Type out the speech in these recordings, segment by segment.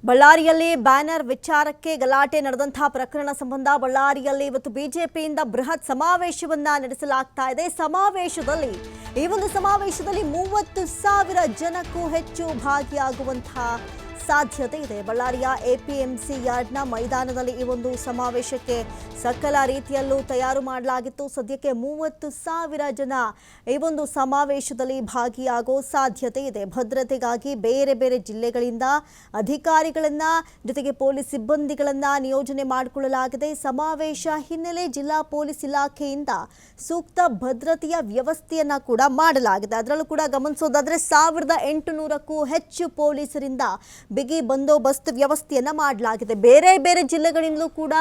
ಬಳ್ಳಾರಿಯಲ್ಲಿ ಬ್ಯಾನರ್ ವಿಚಾರಕ್ಕೆ ಗಲಾಟೆ ನಡೆದಂತಹ ಪ್ರಕರಣ ಸಂಬಂಧ ಬಳ್ಳಾರಿಯಲ್ಲಿ ಇವತ್ತು ಬಿಜೆಪಿಯಿಂದ ಬೃಹತ್ ಸಮಾವೇಶವನ್ನ ನಡೆಸಲಾಗ್ತಾ ಇದೆ. ಈ ಒಂದು ಸಮಾವೇಶದಲ್ಲಿ 30,000 ಜನಕ್ಕೂ ಹೆಚ್ಚು ಭಾಗಿಯಾಗುವಂತಹ ಸಾಧ್ಯತೆ ಇದೆ. ಬಳ್ಳಾರಿಯ ಎಪಿಎಂಸಿ ಯಾರ್ಡ್ನ ಮೈದಾನದಲ್ಲಿ ಈ ಒಂದು ಸಮಾವೇಶಕ್ಕೆ ಸಕಲ ರೀತಿಯಲ್ಲೂ ತಯಾರು ಮಾಡಲಾಗಿತ್ತು. ಸದ್ಯಕ್ಕೆ 30,000 ಜನ ಈ ಒಂದು ಸಮಾವೇಶದಲ್ಲಿ ಭಾಗಿಯಾಗೋ ಸಾಧ್ಯತೆ ಇದೆ. ಭದ್ರತೆಗಾಗಿ ಬೇರೆ ಬೇರೆ ಜಿಲ್ಲೆಗಳಿಂದ ಅಧಿಕಾರಿಗಳನ್ನ ಜೊತೆಗೆ ಪೊಲೀಸ್ ಸಿಬ್ಬಂದಿಗಳನ್ನ ನಿಯೋಜನೆ ಮಾಡಿಕೊಳ್ಳಲಾಗಿದೆ. ಸಮಾವೇಶ ಹಿನ್ನೆಲೆ ಜಿಲ್ಲಾ ಪೊಲೀಸ್ ಇಲಾಖೆಯಿಂದ ಸೂಕ್ತ ಭದ್ರತೆಯ ವ್ಯವಸ್ಥೆಯನ್ನ ಕೂಡ ಮಾಡಲಾಗಿದೆ. ಅದರಲ್ಲೂ ಕೂಡ ಗಮನಿಸೋದಾದ್ರೆ 1,800ಕ್ಕೂ ಹೆಚ್ಚು ಪೊಲೀಸರಿಂದ ಬಿಗಿ ಬಂದೋಬಸ್ತ್ ವ್ಯವಸ್ಥೆಯನ್ನ ಮಾಡಲಾಗಿದೆ. ಬೇರೆ ಬೇರೆ ಜಿಲ್ಲೆಗಳಿಂದಲೂ ಕೂಡ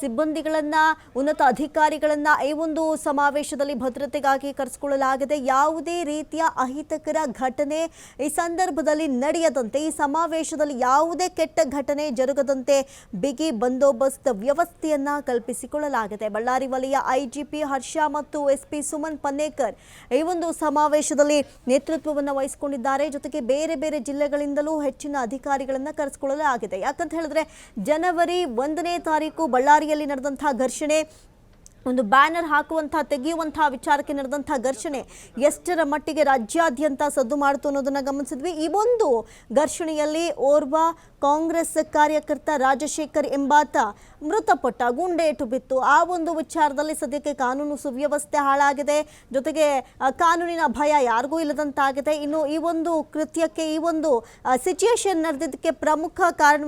ಸಿಬ್ಬಂದಿಗಳನ್ನ, ಉನ್ನತ ಅಧಿಕಾರಿಗಳನ್ನ ಈ ಒಂದು ಸಮಾವೇಶದಲ್ಲಿ ಭದ್ರತೆಗಾಗಿ ಕರೆಸಿಕೊಳ್ಳಲಾಗಿದೆ. ಯಾವುದೇ ರೀತಿಯ ಅಹಿತಕರ ಘಟನೆ ಈ ಸಂದರ್ಭದಲ್ಲಿ ನಡೆಯದಂತೆ, ಈ ಸಮಾವೇಶದಲ್ಲಿ ಯಾವುದೇ ಕೆಟ್ಟ ಘಟನೆ ಜರುಗದಂತೆ ಬಿಗಿ ಬಂದೋಬಸ್ತ್ ವ್ಯವಸ್ಥೆಯನ್ನ ಕಲ್ಪಿಸಿಕೊಳ್ಳಲಾಗಿದೆ. ಬಳ್ಳಾರಿ ವಲಯ ಐಜಿಪಿ ಹರ್ಷ ಮತ್ತು ಎಸ್ಪಿ ಸುಮನ್ ಪನ್ನೇಕರ್ ಈ ಒಂದು ಸಮಾವೇಶದಲ್ಲಿ ನೇತೃತ್ವವನ್ನು ವಹಿಸಿಕೊಂಡಿದ್ದಾರೆ. ಜೊತೆಗೆ ಬೇರೆ ಬೇರೆ ಜಿಲ್ಲೆಗಳಿಂದಲೂ ಹೆಚ್ಚಿನ ಅಧಿಕಾರಿಗಳನ್ನ ಕರೆಸಿಕೊಳ್ಳಲಾಗಿದೆ. ಯಾಕಂತ ಹೇಳಿದ್ರೆ ಜನವರಿ 1ನೇ ತಾರೀಕು ಬಳ್ಳಾರಿಯಲ್ಲಿ ನಡೆದಂತಹ ಘರ್ಷಣೆ, ಒಂದು ಬ್ಯಾನರ್ ಹಾಕುವಂತಹ ತೆಗೆಯುವಂತಹ ವಿಚಾರಕ್ಕೆ ನಡೆದಂತಹ ಘರ್ಷಣೆ ಎಷ್ಟರ ಮಟ್ಟಿಗೆ ರಾಜ್ಯಾದ್ಯಂತ ಸದ್ದು ಮಾಡಿತು ಅನ್ನೋದನ್ನ ಗಮನಿಸಿದ್ವಿ. ಈ ಒಂದು ಘರ್ಷಣೆಯಲ್ಲಿ ಓರ್ವ ಕಾಂಗ್ರೆಸ್ ಕಾರ್ಯಕರ್ತ ರಾಜಶೇಖರ್ ಎಂಬಾತ ಮೃತಪಟ್ಟ, ಗುಂಡೇಟು ಬಿತ್ತು. ಆ ಒಂದು ವಿಚಾರದಲ್ಲಿ ಸದ್ಯಕ್ಕೆ ಕಾನೂನು ಸುವ್ಯವಸ್ಥೆ ಹಾಳಾಗಿದೆ. ಜೊತೆಗೆ ಕಾನೂನಿನ ಭಯ ಯಾರಿಗೂ ಇಲ್ಲದಂತಾಗಿದೆ. ಇನ್ನು ಈ ಒಂದು ಕೃತ್ಯಕ್ಕೆ, ಈ ಒಂದು ಸಿಚುಯೇಷನ್ ನಡೆದಿದ್ದಕ್ಕೆ ಪ್ರಮುಖ ಕಾರಣ